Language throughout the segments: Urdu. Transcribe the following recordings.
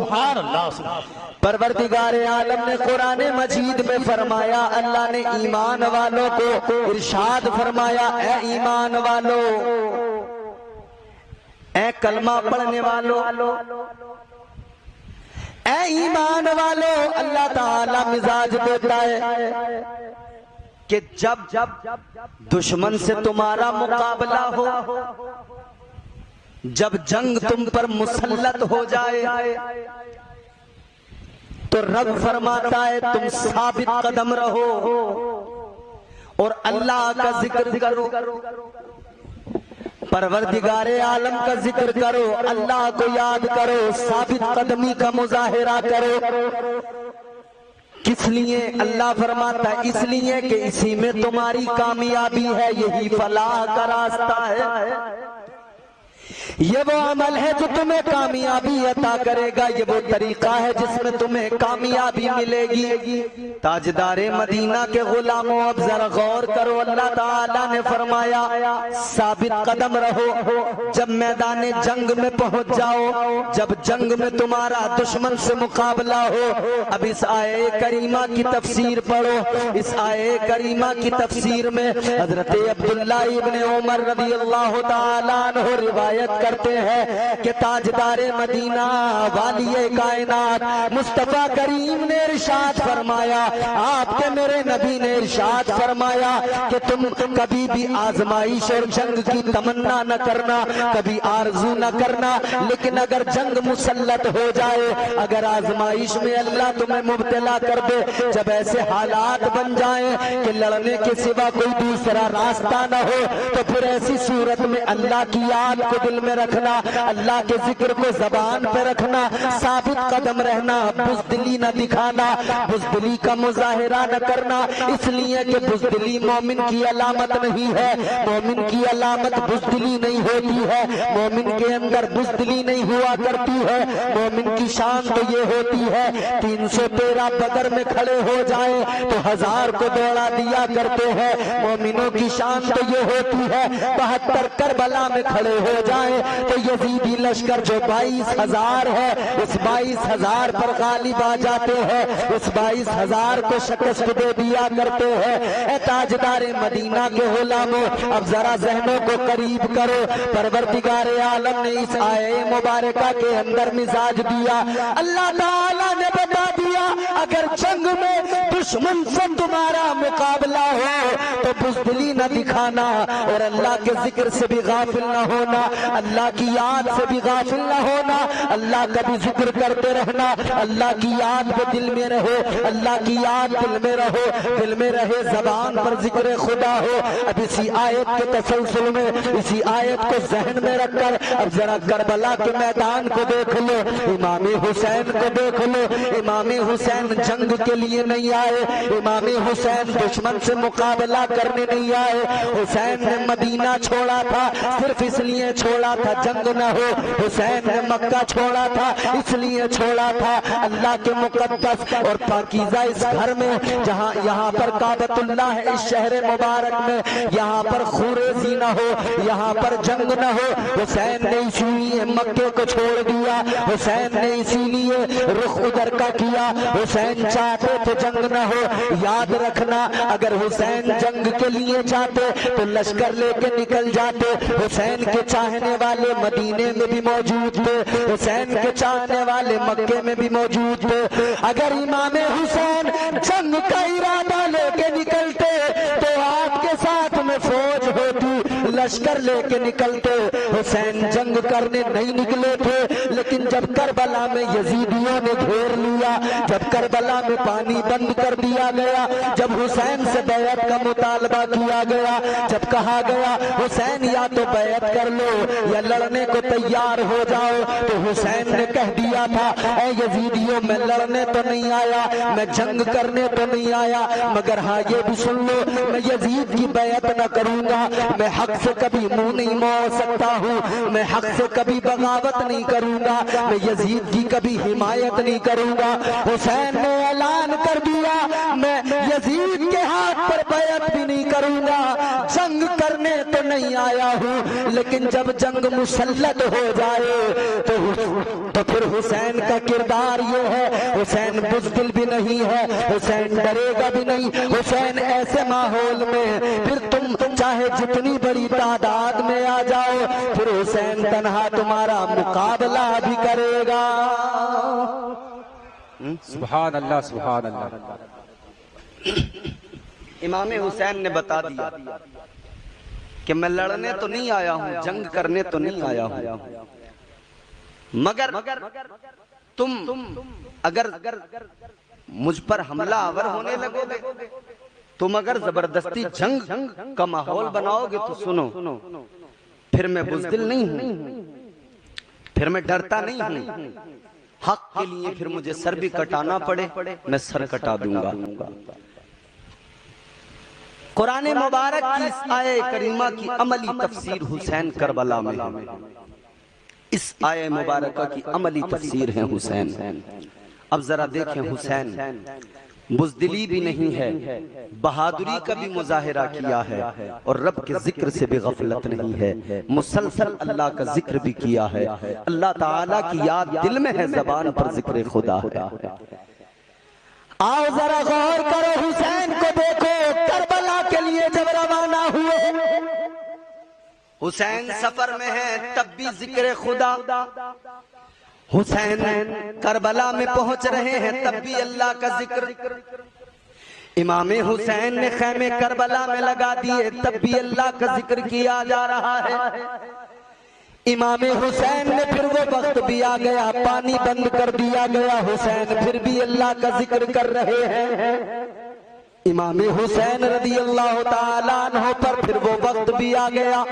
سبحان اللہ۔ پروردگار عالم نے قرآن مجید میں فرمایا، اللہ نے ایمان والوں کو ارشاد فرمایا، اے ایمان والو، اے کلمہ پڑھنے والو، اے ایمان والو، اللہ تعالی مزاج دیتا ہے کہ جب دشمن سے تمہارا مقابلہ ہو، جب جنگ تم پر مسلط ہو جائے تو رب فرماتا ہے تم ثابت قدم رہو اور اللہ کا ذکر کرو، پروردگار عالم کا ذکر کرو، اللہ کو یاد کرو، ثابت قدمی کا مظاہرہ کرو۔ کس لیے اللہ فرماتا ہے؟ اس لیے کہ اسی میں تمہاری کامیابی ہے، یہی فلاح کا راستہ ہے، یہ وہ عمل ہے جو تمہیں کامیابی عطا کرے گا، یہ وہ طریقہ ہے جس میں تمہیں کامیابی ملے گی۔ تاجدار مدینہ کے غلاموں اب ذرا غور کرو، اللہ تعالیٰ نے فرمایا ثابت قدم رہو، جب میدان جنگ میں پہنچ جاؤ، جب جنگ میں تمہارا دشمن سے مقابلہ ہو۔ اب اس آیے کریمہ کی تفسیر پڑھو، اس آیے کریمہ کی تفسیر میں حضرت عبداللہ ابن عمر رضی اللہ تعالیٰ عنہ روایت کرتے ہیں کہ تاجدار مدینہ والی کائنات مصطفیٰ کریم نے ارشاد فرمایا، آپ کے میرے نبی نے ارشاد فرمایا کہ تم کبھی بھی آزمائش اور جنگ کی تمنا نہ کرنا، کبھی آرزو نہ کرنا، لیکن اگر جنگ مسلط ہو جائے، اگر آزمائش میں اللہ تمہیں مبتلا کر دے، جب ایسے حالات بن جائیں کہ لڑنے کے سوا کوئی دوسرا راستہ نہ ہو، تو پھر ایسی صورت میں اللہ کی یاد کو دل میں رکھنا، اللہ کے ذکر کو زبان پہ رکھنا، ثابت قدم رہنا، بزدلی نہ دکھانا، بزدلی کا مظاہرہ نہ کرنا، اس لیے کہ بزدلی مومن کی علامت نہیں ہے، مومن کی علامت بزدلی نہیں ہوتی ہے، مومن کے اندر بزدلی نہیں ہوا کرتی ہے، مومن کی شان تو یہ ہوتی ہے 313 بدر میں کھڑے ہو جائیں تو 1000 کو دوڑا دیا کرتے ہیں، مومنوں کی شان تو یہ ہوتی ہے 72 کربلا میں کھڑے ہو جائیں تو یزیدی لشکر جو 22,000 ہے اس 22,000 پر غالب آ جاتے ہیں، اس 22,000 کو شکست دے دیا کرتے ہیں۔ اے تاجدار مدینہ کے غلاموں، اب ذرا ذہنوں کو قریب کرو، پروردگار عالم نے اس آیے مبارکہ کے اندر مزاج دیا، اللہ تعالیٰ نے بتا دیا اگر جنگ میں دشمن سے تمہارا مقابلہ ہو تو بزدلی نہ دکھانا اور اللہ کے ذکر سے بھی غافل نہ ہونا، اللہ کی یاد سے بھی غافل نہ ہونا، اللہ کا بھی ذکر کرتے رہنا، اللہ کی یاد پہ دل میں رہو، اللہ کی یاد دل میں رہو، دل میں رہے، زبان پر ذکر خدا ہو۔ اب اسی آیت کے تسلسل میں، اسی آیت کو ذہن میں رکھ کر اب ذرا کربلا کے میدان کو دیکھ لو، امام حسین کو دیکھ لو۔ امام حسین جنگ کے لیے نہیں آئے، امام حسین دشمن سے مقابلہ کرنے نہیں آئے، حسین نے مدینہ چھوڑا تھا صرف اس لیے چھوڑا تھا جنگ نہ ہو، حسین نے مکہ چھوڑا تھا اس لیے چھوڑا تھا اللہ کے مقدس اور پاکیزہ اس گھر میں جہاں یہاں پر کعبۃ اللہ ہے، اس شہر مبارک میں یہاں پر خوریزی نہ ہو، یہاں پر جنگ نہ ہو، حسین نے اسی لیے مکے کو چھوڑ دیا، حسین نے اسی لیے رخ ادھر کا کیا، حسین چاہتے تھے جنگ نہ ہو۔ یاد رکھنا اگر حسین جنگ کے لیے چاہتے تو لشکر لے کے نکل جاتے، حسین کے چاہنے والے مدینے میں بھی موجود تھے، حسین کے چاہنے والے مکے میں بھی موجود تھے۔ اگر امام حسین جنگ کا ارادہ لے کے نکلتے تو آپ کے ساتھ میں فوج ہوتی، لشکر لے کے نکلتے، حسین جنگ کرنے نہیں نکلے تھے، لیکن جب کربلا میں یزیدیوں نے گھیر لیا، جب کربلا میں پانی بند کر دیا گیا، جب حسین سے بیعت کا مطالبہ کیا گیا، جب کہا گیا حسین یا تو بیعت کر لو یا لڑنے کو تیار ہو جاؤ، تو حسین نے کہہ دیا تھا اے یزیدیوں میں لڑنے تو نہیں آیا، میں جنگ کرنے تو نہیں آیا، مگر ہاں یہ بھی سن لو میں یزید کی بیعت نہ کروں گا، میں حق سے کبھی منہ نہیں موڑ سکتا ہوں، میں حق سے کبھی بغاوت نہیں کروں گا، میں یزید کی کبھی حمایت نہیں کروں گا۔ حسین نے اعلان کر دیا میں یزید کے ہاتھ پر بیعت بھی نہیں کروں گا، جنگ کرنے تو نہیں آیا ہوں، لیکن جب جنگ مسلط ہو جائے تو پھر حسین کا کردار بھی نہیں ہے، حسین ڈرے گا بھی نہیں۔ حسین ایسے ماحول میں پھر تم چاہے جتنی بڑی تعداد میں آ جاؤ، پھر حسین تنہا تمہارا مقابلہ بھی کرے گا۔ سبحان اللہ سبحان اللہ۔ امام حسین نے بتا دیا کہ میں لڑنے تو نہیں آیا ہوں، جنگ کرنے تو نہیں آیا ہوں، مگر تم اگر مجھ پر حملہ آور ہونے لگو گے، تم اگر زبردستی جنگ کا ماحول بناؤ گے تو سنو، پھر میں بزدل نہیں ہوں، پھر میں ڈرتا نہیں ہوں، حق کے لیے پھر مجھے سر بھی کٹانا پڑے میں سر کٹا دوں گا۔ قرآن مبارک کی اس آیہ کریمہ کی عملی تفسیر حسین کربلا میں ہے۔ اس آیہ مبارکہ کی عملی تفسیر ہے حسین۔ اب ذرا دیکھیں، حسین بزدلی بھی نہیں ہے، بہادری کا بھی مظاہرہ کیا ہے، اور رب کے ذکر سے بھی غفلت نہیں ہے، مسلسل اللہ کا ذکر بھی کیا ہے، اللہ تعالیٰ کی یاد دل میں ہے، زبان پر ذکر خدا ہے۔ آؤ ذرا غور کرو، حسین کو دیکھو، کربلا کے لیے جب روانہ ہوئے، حسین سفر میں ہے تب بھی ذکر خدا، حسین کربلا میں پہنچ رہے ہیں تب بھی اللہ کا ذکر، امام حسین نے خیمے کربلا میں لگا دیے تب بھی اللہ کا ذکر کیا جا رہا ہے۔ امام حسین نے پھر وہ وقت بھی آ گیا، پانی بند کر دیا گیا، حسین پھر بھی اللہ کا ذکر کر رہے ہیں۔ امام حسین رضی اللہ تعالیٰ عنہ پر پھر وہ وقت بھی آ گیا،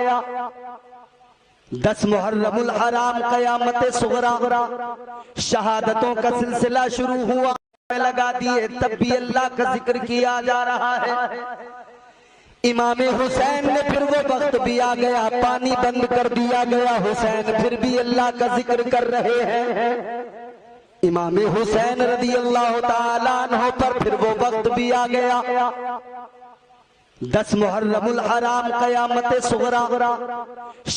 10 محرم الحرام قیامت صغریٰ، شہادتوں کا سلسلہ شروع ہوا، لگا دیے تب بھی اللہ کا ذکر کیا جا رہا ہے۔ امام حسین نے پھر وہ وقت بھی آ گیا، پانی بند کر دیا گیا، حسین پھر بھی اللہ کا ذکر کر رہے ہیں۔ امام حسین رضی اللہ تعالیٰ عنہ پر پھر وہ وقت بھی آ گیا، 10 محرم الحرام قیامت صغریٰ،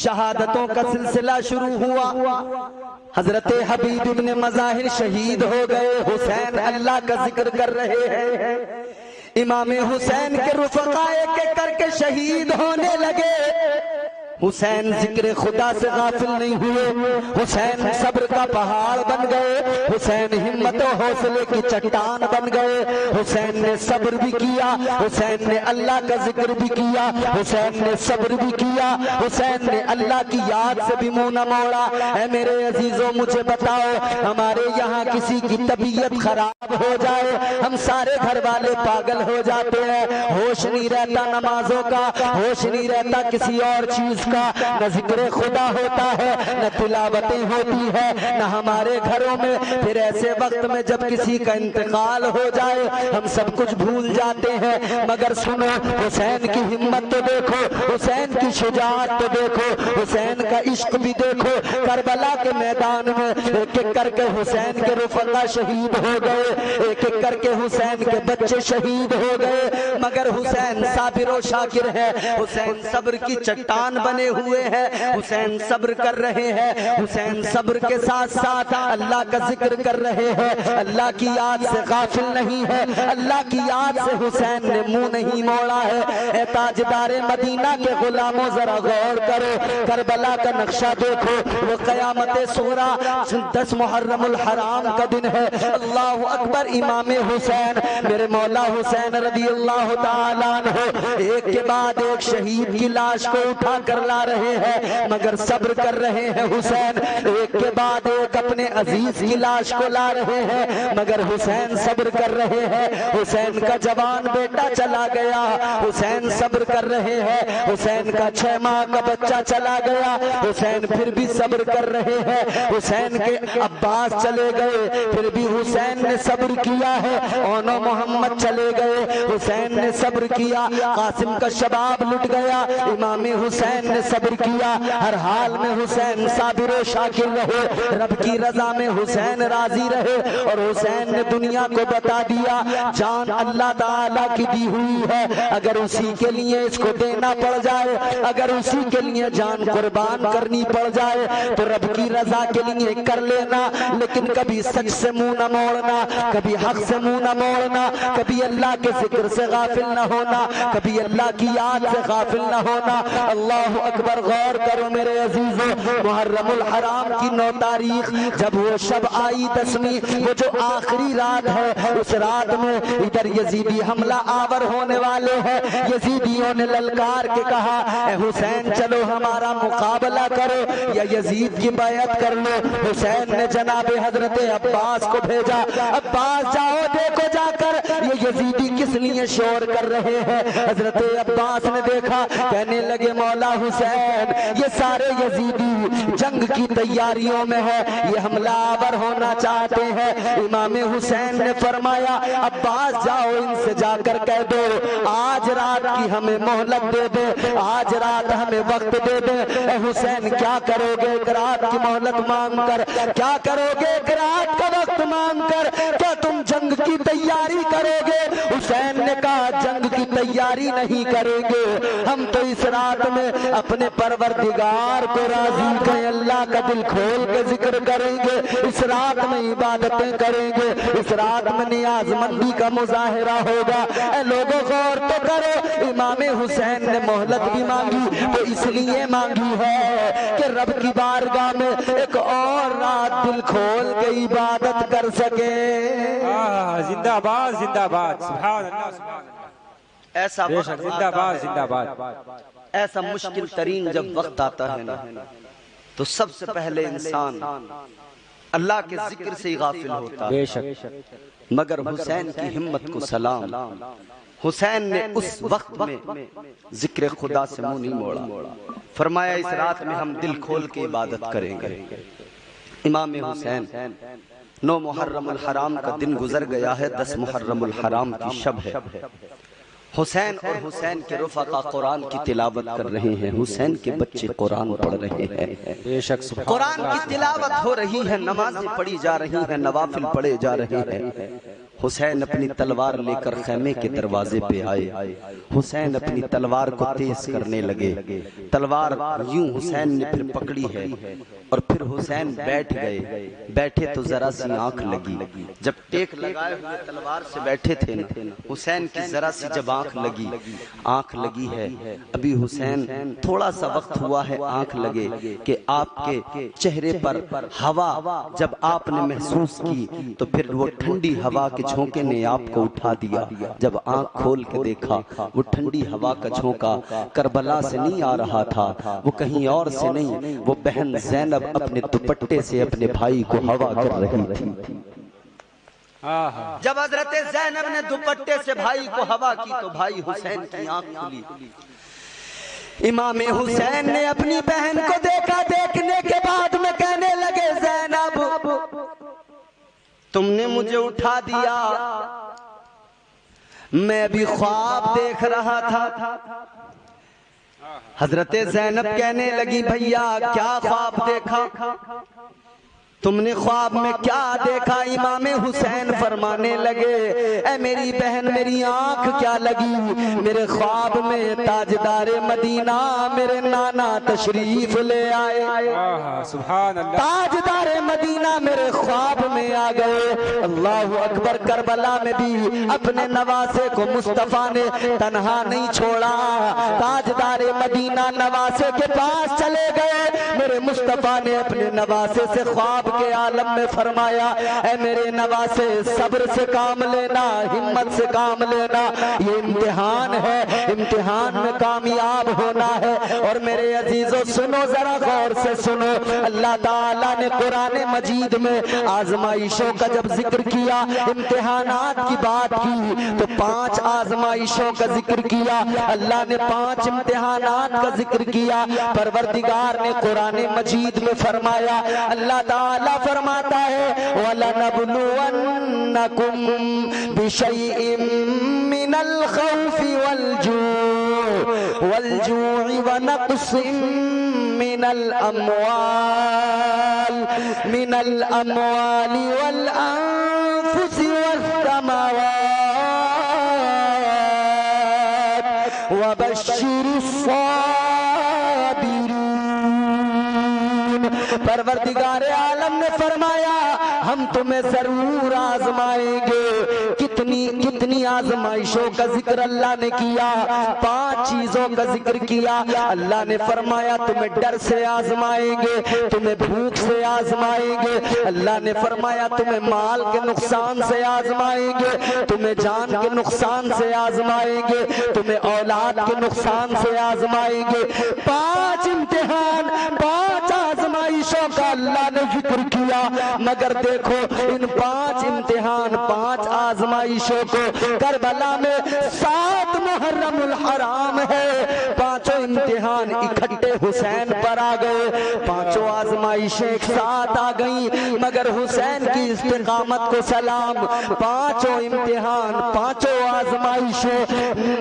شہادتوں کا سلسلہ شروع ہوا، حضرت حبیب ابن مظاہر شہید ہو گئے، حسین اللہ کا ذکر کر رہے ہیں۔ امام حسین کے رفقا ایک ایک کر کے شہید ہونے لگے، حسین ذکر خدا سے غافل نہیں ہوئے، حسین صبر کا پہاڑ بن گئے، حسین ہمت و حوصلے کی چٹان بن گئے، حسین نے صبر بھی کیا، حسین نے اللہ کا ذکر بھی کیا، حسین نے صبر بھی کیا، حسین نے اللہ کی یاد سے بھی منہ نہ موڑا۔ اے میرے عزیزوں، مجھے بتاؤ، ہمارے یہاں کسی کی طبیعت خراب ہو جائے، ہم سارے گھر والے پاگل ہو جاتے ہیں، ہوش نہیں رہتا نمازوں کا، ہوش نہیں رہتا کسی اور چیز کا، نہ ذکر خدا ہوتا ہے، نہ تلاوتیں ہوتی ہے، نہ ہمارے گھروں میں۔ پھر ایسے وقت میں جب کسی کا انتقال ہو جائے ہم سب کچھ بھول جاتے ہیں، مگر سنو، حسین کی ہمت تو دیکھو، حسین کی شجاعت تو دیکھو، حسین کا عشق بھی دیکھو۔ کربلا کے میدان میں ایک ایک کر کے حسین کے رفقا شہید ہو گئے، ایک ایک کر کے حسین کے بچے شہید ہو گئے، مگر حسین صابر و شاکر ہے، حسین صبر کی چٹان بنے ہوئے ہیں، حسین صبر کر رہے ہیں، حسین صبر کے ساتھ ساتھ اللہ کا ذکر کر رہے ہیں، اللہ کی یاد سے غافل نہیں ہے، اللہ کی یاد سے حسین نے منہ نہیں موڑا ہے۔ اے تاجدار مدینہ کے غلاموں، ذرا غور کرو، کربلا کا نقشہ دیکھو، وہ قیامت صغریٰ 10 محرم الحرام کا دن ہے، اللہ اکبر۔ امام حسین، میرے مولا حسین رضی اللہ تعالیٰ عنہ، ایک کے بعد ایک شہید کی لاش کو اٹھا کر لا رہے ہیں، مگر صبر کر رہے ہیں حسین، ایک کے بعد ایک اپنے عزیز کی لاش کو لا رہے ہیں، مگر حسین صبر کر رہے ہیں۔ حسین کا جوان بیٹا چلا گیا، حسین صبر کر رہے ہیں، حسین کا 6 ماہ کا بچہ چلا گیا، حسین پھر بھی صبر کر رہے ہیں، حسین کے عباس چلے گئے، پھر بھی حسین نے صبر کیا ہے، اونو محمد چلے گئے، حسین نے صبر کیا، قاسم کا شباب لٹ گیا، امام حسین نے صبر کیا، ہر حال میں حسین صابر و شاکر رہے، رب کی رضا میں حسین راضی رہے، اور حسین نے دنیا کو بتا دیا جان اللہ تعالیٰ کی دی ہوئی ہے، اگر اسی کے لیے اس کو دینا پڑ جائے، اگر اسی کے لیے جان قربان کرنی پڑ جائے تو رب کی رضا کے لیے کر لینا، لیکن کبھی سچ سے منہ نہ موڑنا، کبھی حق سے منہ نہ موڑنا، کبھی اللہ کے ذکر سے غافل نہ ہونا، کبھی اللہ کی یاد سے غافل نہ ہونا۔ اللہ اکبر، غور کرو میرے عزیزو، محرم الحرام کی 9 تاریخ جب وہ شب آئی 10ویں، وہ جو آخری رات ہے، اس رات میں ادھر یزیدی حملہ آور ہونے والے ہیں۔ یزیدیوں نے للکار کے کہا اے حسین چلو ہمارا مقابلہ کرو یا یزید کی بیعت کر لو۔ حسین نے جناب حضرت عباس کو بھیجا، عباس جاؤ دیکھو جا کر یہ یزیدی کس لیے شور کر رہے ہیں۔ حضرت عباس نے دیکھا، کہنے لگے مولا حسین یہ سارے یزیدی جنگ کی تیاریوں میں ہے، یہ حملہ آور ہونا چاہتے ہیں۔ امام حسین نے فرمایا عباس جاؤ ان سے جا کر کہہ دو آج رات کی ہمیں مہلت دے دے، آج رات ہمیں وقت دے دے۔ اے حسین کیا کرو گے ایک رات کی مہلت مانگ کر؟ کیا کرو گے ایک رات کا وقت مانگ کر؟ کیا تم جنگ کی تیاری کرو گے؟ حسین نے کہا جنگ کی تیاری نہیں کریں گے، ہم تو اس رات میں اپنے پروردگار کو راضی کریں، اللہ کا دل کھول کے ذکر کریں گے، اس رات میں عبادتیں کریں گے، اس رات میں نیاز مندی کا مظاہرہ ہوگا۔ اے لوگوں غور تو کرو، امام حسین نے مہلت بھی مانگی تو اس لیے مانگی ہے کہ رب کی بارگاہ میں ایک اور رات دل کھول کے عبادت کر سکے۔ زندہ باد زندہ باد، سبحان اللہ سبحان اللہ۔ ایسا بے شک زندہ باد زندہ باد۔ ایسا مشکل ترین جب وقت آتا ہے نا تو سب سے پہلے انسان اللہ کے ذکر سے ہی غافل ہوتا ہے، بے شک۔ مگر حسین کی ہمت کو سلام، حسین نے اس وقت میں ذکر خدا سے منہ نہیں موڑا، فرمایا اس رات میں ہم دل کھول کے عبادت کریں گے۔ امام حسین 9 محرم الحرام کا دن گزر گیا ہے، 10 محرم الحرام کی شب ہے۔ حسین اور حسین کے رفقا قرآن کی تلاوت کر رہے ہیں، حسین کے بچے قرآن پڑھ رہے ہیں، بے شک سبحان قرآن کی تلاوت ہو رہی ہے، نمازیں پڑھی جا رہی ہیں، نوافل پڑھے جا رہے ہیں۔ حسین اپنی تلوار لے کر خیمے کے دروازے پہ آئے، حسین اپنی تلوار کو تیز کرنے لگے، تلوار یوں حسین نے پھر پکڑی ہے اور پھر حسین بیٹھ گئے، بیٹھے تو ذرا سی آنکھ لگی، جب ٹیک لگائے ہوئے تلوار سے بیٹھے تھے نا، حسین کی ذرا سی جب آنکھ لگی ہے، ابھی حسین تھوڑا سا وقت ہوا ہے آنکھ لگے کہ آپ کے چہرے پر ہوا جب آپ نے محسوس کی تو پھر وہ ٹھنڈی ہوا کے جھونکے نے آپ کو اٹھا دیا۔ جب آنکھ کھول کے دیکھا وہ ٹھنڈی ہوا کا جھونکا کربلا سے نہیں آ رہا تھا، وہ کہیں اور سے نہیں، وہ بہن زینب اپنے دوپٹے سے اپنے بھائی کو ہوا کر رہی تھی۔ جب حضرت زینب نے دوپٹے سے بھائی کو ہوا کی تو بھائی حسین کی آنکھ کھلی۔ امام حسین نے اپنی بہن کو دیکھا، دیکھنے کے بعد میں کہنے لگے زینب تم نے مجھے اٹھا دیا، میں بھی خواب دیکھ رہا تھا۔ حضرت زینب کہنے لگی بھیا کیا خواب دیکھا؟ تم نے خواب میں کیا دیکھا؟ امام حسین فرمانے لگے اے میری بہن میری آنکھ کیا لگی، میرے خواب میں تاجدار مدینہ میرے نانا تشریف لے آئے، سبحان اللہ، تاجدار مدینہ میرے خواب میں آ گئے۔ اللہ اکبر، کربلا میں بھی اپنے نواسے کو مصطفیٰ نے تنہا نہیں چھوڑا، تاجدار مدینہ نواسے کے پاس چلے گئے، میرے مصطفیٰ نے اپنے نواسے سے خواب کے عالم میں فرمایا اے میرے نواسے صبر سے کام لینا، ہمت سے کام لینا، یہ امتحان ہے، امتحان میں کامیاب ہونا ہے۔ اور میرے عزیزو سنو ذرا غور سے سنو، اللہ تعالیٰ نے قرآن مجید میں آزمائشوں کا جب ذکر کیا، امتحانات کی بات کی تو 5 آزمائشوں کا ذکر کیا، اللہ نے 5 امتحانات کا ذکر کیا۔ پروردگار نے قرآن مجید میں فرمایا، اللہ تعالیٰ فرماتا ہے وَلَنَبْلُوَنَّكُمْ بِشَيْءٍ مِّنَ الْخَوْفِ وَالْجُوعِ وَنَقْصٍ من الأموال والأنفس والثمرات وبشر الصابرين۔ پروردگار عالم نے فرمایا ہم تمہیں ضرور آزمائیں گے۔ کتنی آزمائشوں کا ذکر اللہ نے کیا، 5 چیزوں کا ذکر کیا۔ اللہ نے فرمایا تمہیں ڈر سے آزمائیں گے، تمہیں بھوک سے آزمائیں گے، اللہ نے فرمایا تمہیں مال کے نقصان سے آزمائیں گے، تمہیں جان کے نقصان سے آزمائیں گے، تمہیں اولاد کے نقصان سے آزمائیں گے۔ 5 امتحان، 5 آزمائشوں کا اللہ نے ذکر کیا، مگر دیکھو ان 5 امتحان، 5 آزمائشوں کو کربلا میں 7 محرم الحرام ہے، 5 امتحان اکٹھے حسین پر آ گئے، 5 آزمائشیں ایک ساتھ آ گئیں، مگر حسین کی استقامت کو سلام۔ 5 امتحان، 5 آزمائشیں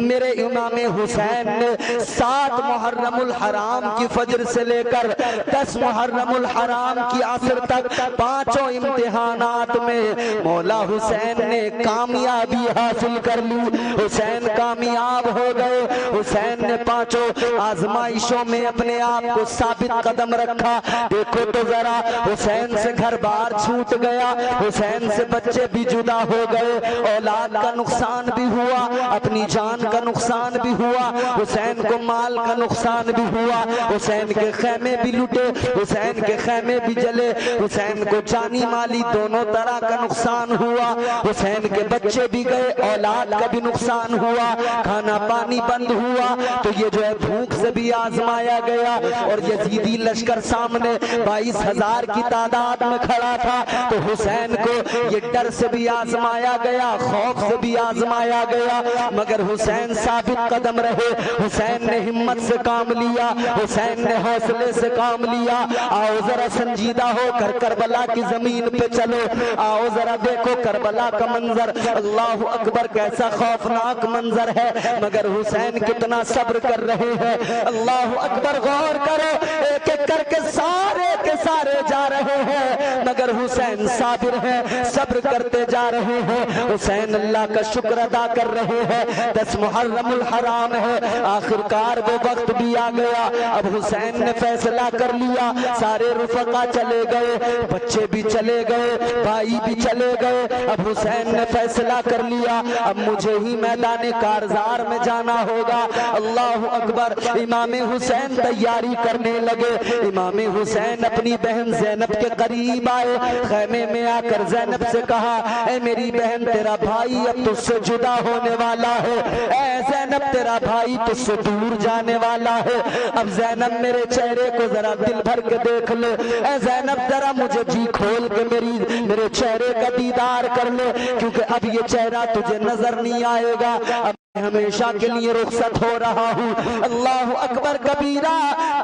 میرے امام حسین نے 7 محرم الحرام کی فجر سے لے کر 10 محرم الحرام کی عصر تک 5 امتحانات میں مولا حسین نے کامیابی حاصل کر لی، حسین کامیاب ہو گئے۔ حسین نے 5 آزمائشوں میں اپنے آپ کو ثابت قدم رکھا۔ دیکھو تو ذرا، حسین سے گھر بار چھوٹ گیا، حسین سے بچے بھی جدا ہو گئے، اولاد کا نقصان بھی ہوا، اپنی جان کا نقصان بھی ہوا، حسین کو مال کا نقصان بھی ہوا، حسین کے خیمے بھی لٹے، حسین کے خیمے بھی جلے، حسین کو جانی مالی دونوں طرح کا نقصان ہوا، حسین کے بچے بھی گئے، اولاد کا بھی نقصان ہوا، کھانا پانی بند ہوا۔ تو یہ جو ہے بھوک سے بھی آزمایا گیا، اور یزیدی لشکر سامنے 22,000 کی تعداد میں کھڑا تھا، تو حسین کو یہ ڈر سے بھی آزمایا گیا، خوف سے بھی آزمایا گیا، مگر حسین ثابت قدم رہے، حسین نے ہمت سے کام لیا، حسین نے حوصلے سے کام لیا۔ آؤ ذرا سنجیدہ ہو کر کربلا کی زمین پہ چلو، آؤ ذرا دیکھو کربلا کا منظر، اللہ اکبر کیسا خوفناک منظر ہے، مگر حسین کتنا صبر کر رہے ہیں، اللہ اکبر غور کرو، ایک ایک کر کے سارے کے سارے جا رہے ہیں، مگر حسین صابر ہیں، صبر کرتے جا رہے ہیں، حسین اللہ کا شکر ادا کر رہے ہیں۔ 10 محرم الحرام ہے، آخر کار وہ وقت بھی آ گیا، اب حسین نے فیصلہ کر لیا، سارے رفقا چلے گئے، بچے بھی چلے گئے، بھائی بھی چلے گئے، اب حسین نے فیصلہ کر لیا اب مجھے ہی میدان کارزار میں جانا ہوگا۔ اللہ اکبر، امام حسین تیاری کرنے لگے، امام حسین اپنی بہن زینب کے قریب آئے، خیمے میں آ کر زینب سے کہا اے میری بہن تیرا بھائی اب تجھ سے جدا ہونے والا ہے، اے زینب تیرا بھائی تجھ سے دور جانے والا ہے۔ اب زینب میرے چہرے کو ذرا دل بھر کے دیکھ لے، اے زینب ذرا مجھے جی کھول کے میرے چہرے کا دیدار کر لے، کیونکہ اب یہ چہرہ تجھے نظر نہیں آئے گا، اب ہمیشہ کے لیے رخصت ہو رہا ہوں۔ اللہ اکبر کبیرہ،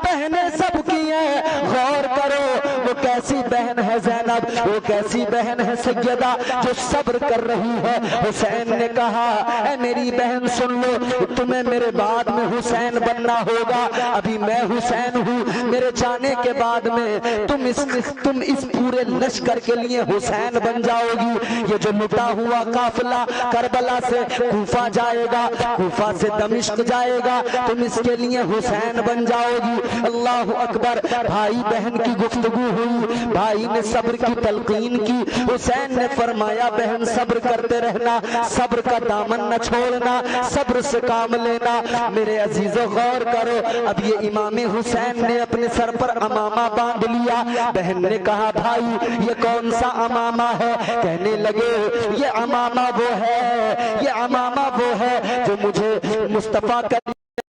بہنیں سب کی ہیں، غور کرو وہ کیسی بہن ہے زینب، وہ کیسی بہن ہے سیدہ جو صبر کر رہی ہے۔ حسین نے کہا اے میری بہن سن لو، تمہیں میرے بعد میں حسین بننا ہوگا، ابھی میں حسین ہوں، میرے جانے کے بعد میں تم اس پورے لشکر کے لیے حسین بن جاؤ گی۔ یہ جو لٹا ہوا قافلہ کربلا سے کوفہ جائے گا، کوفہ سے دمشق جائے گا، تم اس کے لیے حسین بن جاؤ گی۔ اللہ اکبر، بھائی بہن کی گفتگو ہوئی، بھائی نے صبر کی تلقین کی، حسین نے فرمایا بہن صبر کرتے رہنا، صبر کا دامن نہ چھوڑنا، صبر سے کام لینا۔ میرے عزیزو غور کرو، اب یہ امام حسین نے اپنے سر پر امامہ باندھ لیا، بہن نے کہا بھائی یہ کون سا امامہ ہے؟ کہنے لگے یہ امامہ وہ ہے، یہ امامہ وہ ہے جو مجھے مصطفیٰ کا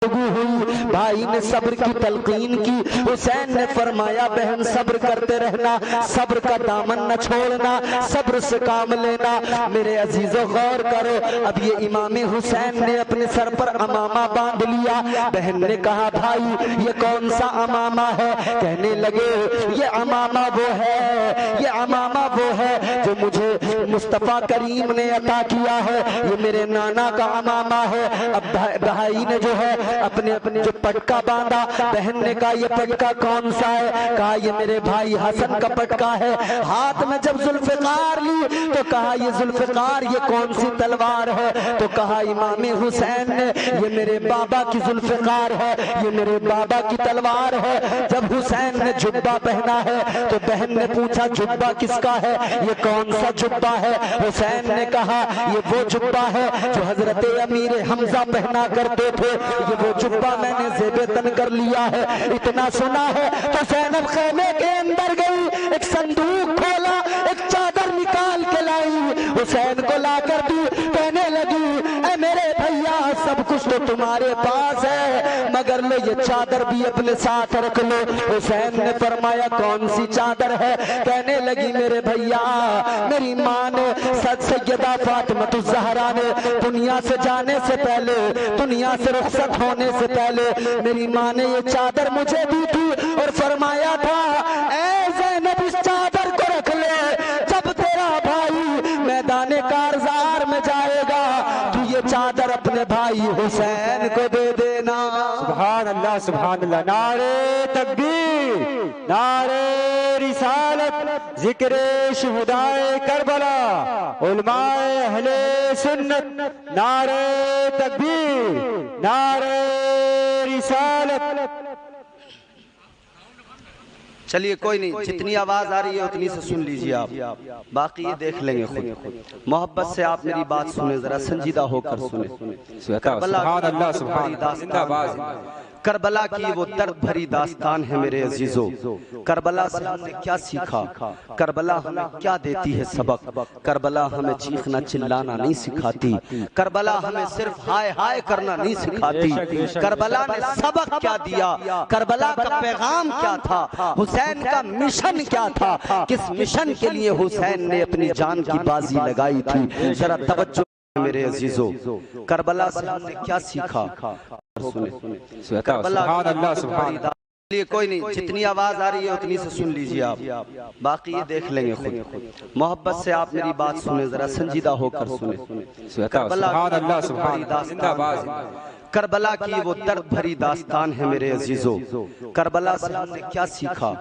ہوئی۔ بھائی نے صبر کی تلقین کی، حسین نے فرمایا بہن صبر کرتے رہنا، صبر کا دامن نہ چھوڑنا، صبر سے کام لینا۔ میرے عزیزو غور کرو، اب یہ امام حسین نے اپنے سر پر امامہ باندھ لیا، بہن نے کہا بھائی یہ کون سا امامہ ہے؟ کہنے لگے یہ امامہ وہ ہے، یہ امامہ وہ ہے جو جو مجھے مصطفیٰ کریم نے عطا کیا ہے یہ میرے نانا کا عمامہ ہے۔ اب بھائی نے جو ہے اپنے جو پٹکا باندھا، بہن نے کہا یہ پٹکا کون سا ہے؟ کہا یہ میرے بھائی حسن کا پٹکا ہے۔ ہاتھ میں جب ذوالفقار لی تو کہا یہ ذوالفقار یہ کون سی تلوار ہے؟ تو کہا امام حسین نے یہ میرے بابا کی ذوالفقار ہے، یہ میرے بابا کی تلوار ہے۔ جب حسین نے جبہ پہنا ہے تو بہن نے پوچھا جبہ کس کا ہے، یہ کون سا جبہ ہے؟ حسین نے کہا یہ وہ جبہ ہے جو حضرت امیر حمزہ پہنا کرتے تھے، یہ وہ جبہ میں نے زیب تن کر لیا ہے۔ اتنا سنا ہے تو زینب خیمے کے اندر گئی، ایک صندوق کھولا، ایک چادر نکال کے لائی، حسین کو لا کر دی، کہنے لگی اے میرے بھیا سب کچھ تو تمہارے پاس ہے مگر لو یہ چادر بھی اپنے ساتھ رکھ لو۔ حسین نے فرمایا کون سی چادر ہے؟ کہنے لگی میرے بھیا میری ماں نے سیدہ فاطمۃ الزہرا نے دنیا سے جانے سے پہلے، دنیا سے رخصت ہونے سے پہلے میری ماں نے یہ چادر مجھے دی تھی اور فرمایا تھا اے زینب اس چادر کو رکھ لے، جب تیرا بھائی میدان کارزار میں جائے گا تو یہ چادر اپنے بھائی حسین کو دے دینا۔ سبحان اللہ سبحان اللہ، نعرے تکبیر، نعرے رسالت، ذکر شہدائے کربلا، علماء اہل سنت، نعرے تکبیر، نعرے رسالت۔ چلیے کوئی نہیں، جتنی آواز آ رہی ہے اتنی سے سن لیجئے آپ، باقی یہ دیکھ لیں گے خود۔ محبت سے آپ میری بات سنیں، ذرا سنجیدہ ہو کر سنیں۔ سبحان اللہ سبحان اللہ، زندہ باد۔ کربلا کی وہ درد بھری داستان ہے میرے عزیزو۔ کربلا سے ہم نے کیا سیکھا؟ کربلا ہمیں کیا دیتی ہے سبق؟ کربلا ہمیں چیخنا چلانا نہیں سکھاتی، کربلا ہمیں صرف ہائے ہائے کرنا نہیں سکھاتی۔ کربلا نے سبق کیا دیا؟ کربلا کا پیغام کیا تھا؟ حسین کا مشن کیا تھا؟ کس مشن کے لیے حسین نے اپنی جان کی بازی لگائی تھی؟ ذرا توجہ میرے عزیزو، کربلا سے ہم نے کیا سیکھا؟ سبحان اللہ سبحان اللہ۔ چلیے کوئی نہیں، جتنی آواز آ رہی ہے اتنی سے سن لیجئے آپ، باقی یہ دیکھ لیں گے خود۔ محبت سے آپ میری بات سنیں، ذرا سنجیدہ ہو کر سنیں۔ سبحان اللہ سبحان اللہ، زندہ باد۔ کربلا کی وہ درد بھری داستان ہے میرے عزیزو۔ کربلا سے ہم نے کیا سیکھا؟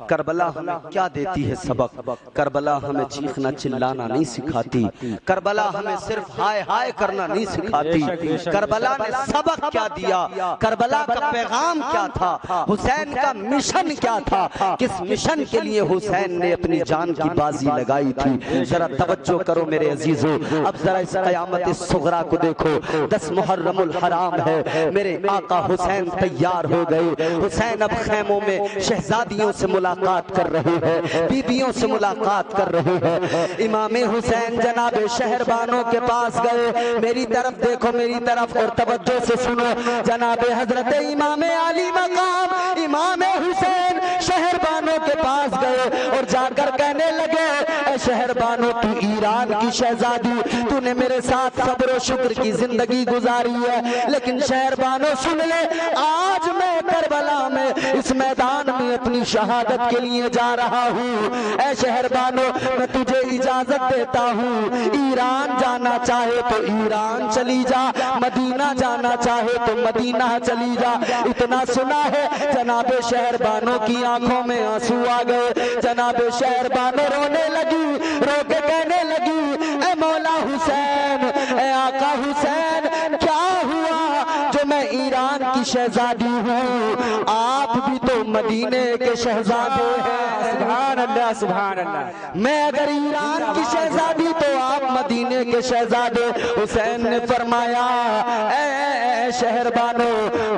کربلا ہمیں کیا دیتی ہے سبق؟ کربلا ہمیں چیخنا چلانا نہیں سکھاتی، کربلا ہمیں صرف ہائے ہائے کرنا نہیں سکھاتی۔ کربلا نے سبق کیا دیا؟ کربلا کا پیغام کیا تھا؟ حسین کا مشن کیا تھا؟ کس مشن کے لیے حسین نے اپنی جان کی بازی لگائی تھی؟ ذرا توجہ کرو میرے عزیزو، اب ذرا اس قیامت الصغریٰ کو دیکھو۔ 10 محرم الحرام ہے، میرے آقا حسین تیار ہو گئے۔ حسین اب خیموں میں شہزادیوں سے ملاقات کر رہے ہیں، بیویوں سے ملاقات کر رہے ہیں۔ امام حسین جناب شہربانوں کے پاس گئے، میری طرف دیکھو، میری طرف اور توجہ سے سنو۔ جناب حضرت امام علی مقام امام حسین شہربانوں کے پاس گئے اور جا کر کہنے لگے اے شہربانوں تو ایران کی شہزادی، تو نے میرے ساتھ صبر و شکر کی زندگی گزاری ہے، لیکن شہربانوں سن لے آج میں کربلا میں اس میدان میں اپنی شہادت کے لیے جا رہا ہوں۔ اے شہربانوں میں تجھے اجازت دیتا ہوں، ایران جانا چاہے تو ایران چلی جا، مدینہ جانا چاہے تو مدینہ چلی جا۔ اتنا سنا ہے جناب شہربانوں کی آنکھوں میں آنسو آ گئے، جناب شہربانوں رونے لگی، رو کے کہنے لگی اے مولا حسین، اے آقا حسین، کیا ہوا جو میں ایران کی شہزادی ہوں، آپ بھی تو مدینے کے شہزادے ہیں۔ سبحان اللہ سبحان اللہ، میں اگر ایران کی شہزادی تو آپ مدینے کے شہزادے۔ حسین نے فرمایا اے شہربانو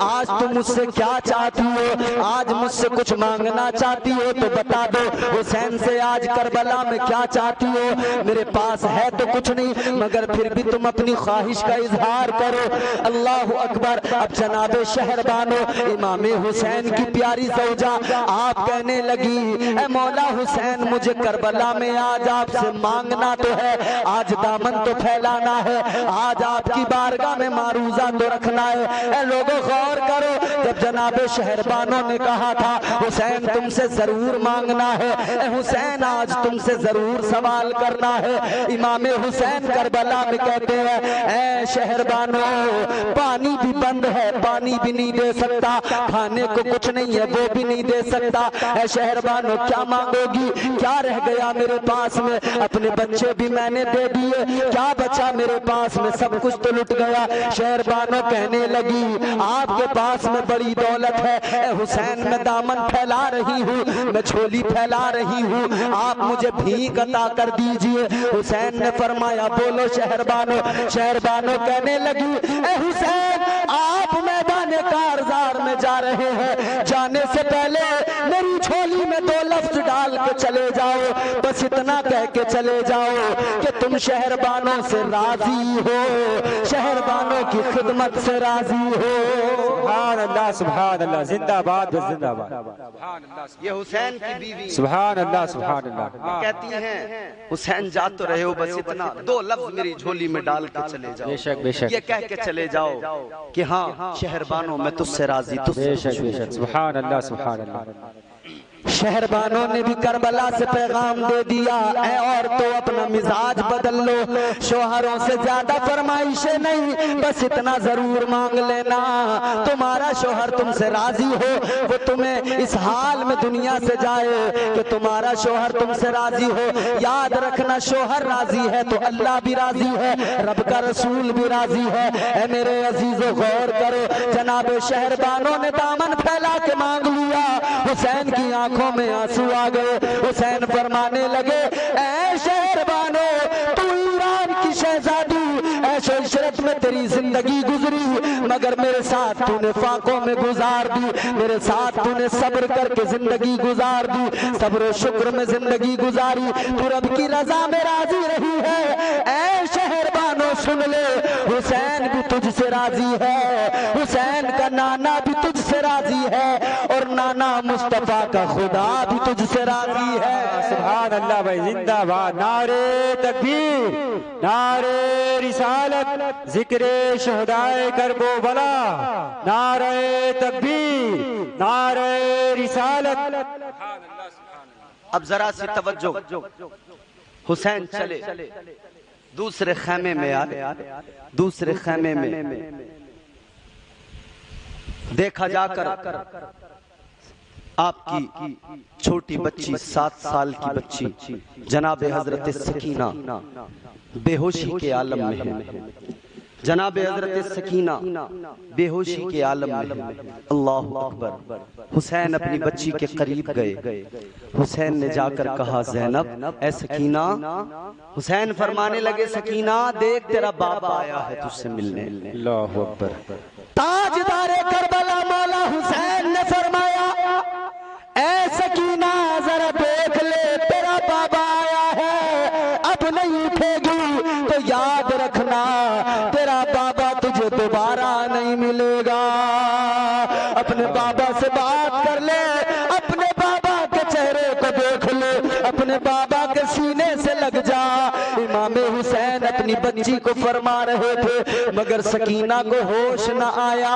آج تم مجھ سے کیا چاہتی ہو؟ آج مجھ سے کچھ مانگنا چاہتی ہو تو بتا دو۔ حسین سے آج کربلا میں کیا چاہتی ہو؟ میرے پاس ہے تو کچھ نہیں مگر پھر بھی تم اپنی خواہش کا اظہار کرو۔ اللہ اکبر۔ اب جناب شہربانو امام حسین کی پیاری زوجہ آپ کہنے لگی اے مولا حسین مجھے کربلا میں آج آپ سے مانگنا تو ہے، آج دامن تو پھیلانا ہے، آج آپ کی بارگاہ میں معروضہ تو رکھنا ہے۔ اے لوگوں غور کرو، جب جب جناب شہربانوں نے کہا تھا حسین تم سے ضرور مانگنا ہے، اے حسین آج تم سے ضرور سوال کرنا ہے، امام حسین کربلا میں کہتے ہیں اے شہربانوں پانی بھی بند ہے، پانی بھی نہیں دے سکتا، کھانے کو کچھ نہیں ہے وہ بھی نہیں دے سکتا، اے شہربانوں کیا مانگو گی؟ کیا رہ گیا میرے پاس میں؟ اپنے بچے بھی میں نے دے دیے، کیا بچا میرے پاس میں؟ سب کچھ تو لٹ گیا۔ شہربانوں کہنے لگی آپ کے پاس میں بڑی دولت ہے، اے حسین میں دامن پھیلا رہی ہوں، میں جھولی پھیلا رہی ہوں، آپ مجھے بھیک عطا کر دیجئے۔ حسین نے فرمایا بولو شہربانوں۔ شہربانوں کہنے لگی اے حسین آپ میدان کارزار میں جا رہے ہیں، جانے سے پہلے میری جھولی میں 2 لفظ ڈال کے چلے جاؤ، بس اتنا کہہ کے چلے جاؤ کہ تم شہربانوں سے راضی ہو، شہربانوں کی خدمت سے راضی ہو۔ سبحان اللہ سبحان اللہ، زندہ باد زندہ باد۔ یہ حسین کی بیوی سبحان اللہ سبحان اللہ کہتی ہیں حسین جا تو رہے ہو بس اتنا 2 لفظ میری جھولی میں ڈال کے چلے جاؤ، بے شک بے شک، یہ کہہ کے چلے جاؤ کہ ہاں شہربانوں میں تجھ سے راضی، تجھ سے بے شک بے شک، سبحان اللہ سبحان اللہ۔ شہربانوں نے بھی کربلا سے پیغام دے دیا اے عورتوں اپنا مزاج بدل لو، شوہروں سے زیادہ فرمائشیں نہیں، بس اتنا ضرور مانگ لینا تمہارا شوہر تم سے راضی ہو، وہ تمہیں اس حال میں دنیا سے جائے کہ تمہارا شوہر تم سے راضی ہو۔ یاد رکھنا شوہر راضی ہے تو اللہ بھی راضی ہے، رب کا رسول بھی راضی ہے۔ اے میرے عزیزو غور کرو، جناب شہربانوں نے دامن پھیلا کے مانگ لیا، حسین کی آنکھوں میں آنسو آ گئے۔ حسین فرمانے لگے اے شہربانو تو ایران کی شہزادی، عیش و عشرت میں تیری زندگی گزری مگر میرے ساتھ تو نے فاقوں میں گزار دی، میرے ساتھ تو نے صبر کر کے زندگی گزار دی، صبر و شکر میں زندگی گزاری، تو رب کی رضا میں راضی رہی ہے۔ اے شہربانو سن لے حسین بھی تجھ سے راضی ہے، حسین کا نانا بھی تجھ سے راضی ہے، اور نانا مصطفیٰ کا خدا بھی تجھ سے راضی ہے۔ سبحان اللہ بھائی، زندہ باد، نعرے تکبیر، نعرے رسالت، ذکر شہدائے کربو بلا، نعرے تکبیر، نعرے رسالت۔ اب ذرا سی توجہ، حسین چلے دوسرے خیمے میں آئے، دوسرے خیمے میں دیکھا جا کر آپ کی چھوٹی بچی 7 سال کی بچی جناب حضرت سکینہ بے ہوشی کے عالم میں ہے، جناب حضرت سکینہ بے ہوشی کے عالم میں ہے۔ اللہ اکبر۔ حسین اپنی بچی کے قریب گئے، حسین نے جا کر کہا زینب اے سکینہ، حسین فرمانے لگے سکینہ دیکھ تیرا باپ آیا ہے تجھ سے ملنے۔ اللہ اکبر۔ تاجدار کربلا مولا حسین نے فرمایا اے سکینہ ذرا دیکھ لے تیرا بابا آیا ہے، اب نہیں اٹھے گی تو یاد رکھنا تیرا بابا تجھے دوبارہ نہیں ملے گا۔ اپنے بابا سے بات کر لے، اپنے بابا کے چہرے کو دیکھ لے، اپنے بابا کے سینے سے لگ جا۔ امام حسین اپنی بچی کو فرما رہے تھے مگر سکینہ کو ہوش نہ آیا۔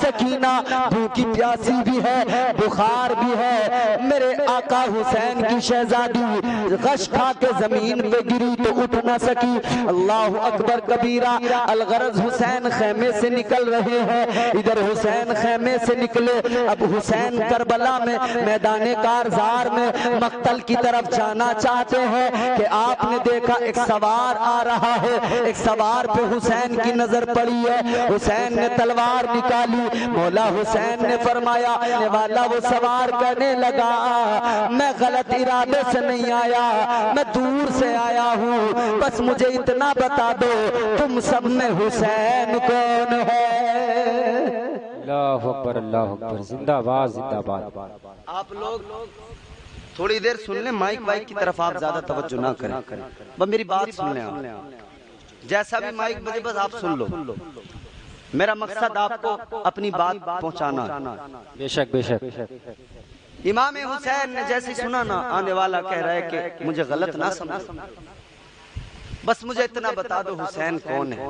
سکینہ بھوکی پیاسی بھی ہے، بخار بھی ہے، میرے آقا حسین کی شہزادی غش کھا کے زمین پہ گری تو اٹھ نہ سکی۔ اللہ اکبر کبیرہ۔ الغرض حسین خیمے سے نکل رہے ہیں، ادھر حسین خیمے سے نکلے، اب حسین کربلا میں میدان کارزار میں مقتل کی طرف جانا چاہتے ہیں کہ آپ نے دیکھا ایک سوار آ رہا ہے، ایک سوار پہ حسین کی نظر پڑی ہے، حسین نے تلوار نکالی، مولا حسین نے فرمایا آنے والا وہ سوار کہنے لگا میں غلط ارادے سے نہیں آیا، میں دور سے آیا ہوں، بس مجھے اتنا بتا دو تم سب میں حسین کون ہے؟ اللہ اکبر اللہ اکبر، زندہ باد زندہ باد۔ آپ لوگ تھوڑی دیر سن لیں، مائک وائک کی طرف آپ زیادہ توجہ نہ کریں، بس میری بات سن لیں آپ، جیسا بھی مائک بجے بس آپ سن لو، میرا مقصد آپ کو اپنی بات پہنچانا ہے۔ بے شک بے شک۔ امام حسین نے جیسے سنا نا آنے والا کہہ رہا ہے کہ مجھے غلط نہ سمجھ، بس مجھے اتنا بتا دو حسین کون ہے؟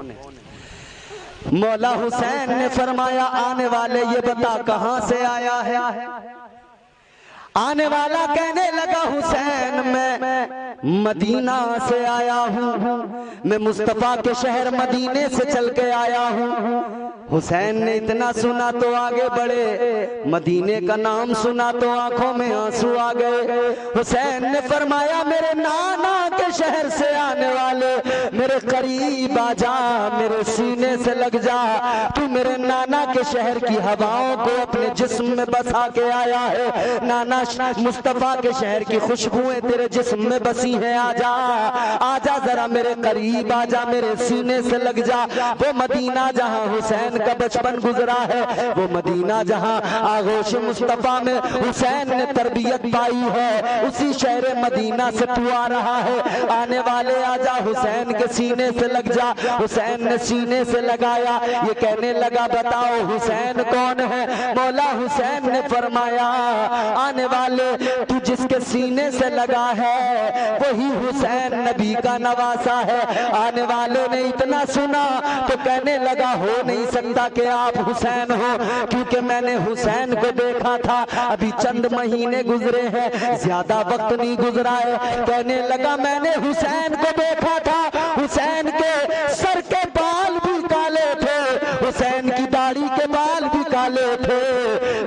مولا حسین نے فرمایا آنے والے یہ بتا کہاں سے آیا ہے؟ آنے والا کہنے لگا حسین میں مدینہ سے آیا ہوں، میں مصطفیٰ کے شہر مدینے سے چل کے آیا ہوں۔ حسین نے اتنا سنا تو آگے بڑھے، مدینے کا نام سنا تو آنکھوں میں آنسو آ گئے۔ حسین نے فرمایا میرے نانا کے شہر سے آنے والے میرے قریب آ جا، میرے سینے سے لگ جا، تو میرے نانا کے شہر کی ہواؤں کو اپنے جسم میں بسا کے آیا ہے، نانا مصطفیٰ کے شہر کی خوشبوئیں تیرے جسم میں بسی ہیں، آجا آجا ذرا میرے قریب آجا، میرے سینے سے لگ جا۔ وہ مدینہ جہاں حسین کا بچپن گزرا ہے، وہ مدینہ جہاں آغوش مصطفیٰ میں حسین نے تربیت پائی ہے، اسی شہر مدینہ سے تو آ رہا ہے، آنے والے آجا حسین کے سینے سے لگ جا۔ حسین نے سینے سے لگایا، یہ کہنے لگا بتاؤ حسین کون ہے؟ مولا حسین نے فرمایا آنے والے تو جس کے سینے سے لگا ہے وہی حسین نبی کا نواسا ہے۔ آنے والے نے اتنا سنا تو کہنے لگا ہو نہیں سکتا کہ آپ حسین ہو، کیونکہ میں نے حسین کو دیکھا تھا، ابھی چند مہینے گزرے ہیں، زیادہ وقت نہیں گزرا ہے۔ کہنے لگا میں نے حسین کو دیکھا تھا، حسین کے سر کے بال بھی کالے تھے، حسین کی داڑھی کے بال بھی کالے تھے،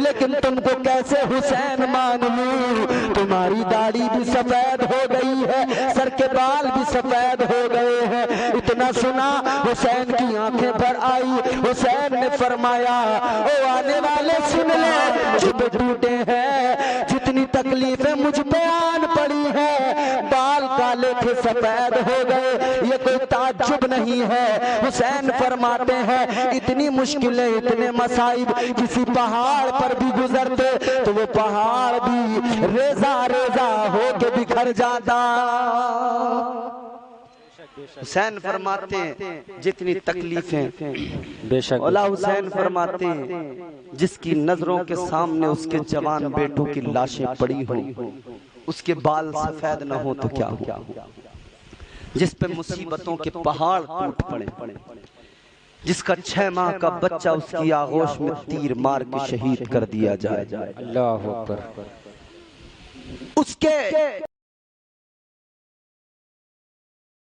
لیکن تم کو کیسے حسین مان لوں؟ تمہاری داڑھی بھی سفید ہو گئی ہے، سر کے بال بھی سفید ہو گئے ہیں۔ اتنا سنا حسین کی آنکھیں بھر آئی۔ حسین نے فرمایا او آنے والے سن لو، جب ٹوٹے ہیں جتنی تکلیفیں مجھ پہ آن پڑی ہے، بال کالے تھے سفید ہو گئے، یہ کوئی تعجب نہیں ہے۔ حسین فرماتے ہیں اتنی مشکلیں اتنے مصائب کسی پہاڑ پر بھی گزرتے تو وہ پہاڑ بھی ریزہ ریزہ ہو کے بکھر جاتا۔ حسین فرماتے ہیں جتنی تکلیفیں، بے شک مولا حسین فرماتے ہیں جس کی نظروں کے سامنے اس کے جوان بیٹوں کی لاشیں پڑی ہوں، اس کے بال سفید نہ ہو تو کیا ہو، جس پہ مصیبتوں کے پہاڑ ٹوٹ پڑے، جس کا 6 ماہ کا بچہ اس کی آغوش میں تیر مار کے شہید کر دیا جائے، اللہ اکبر، اس کے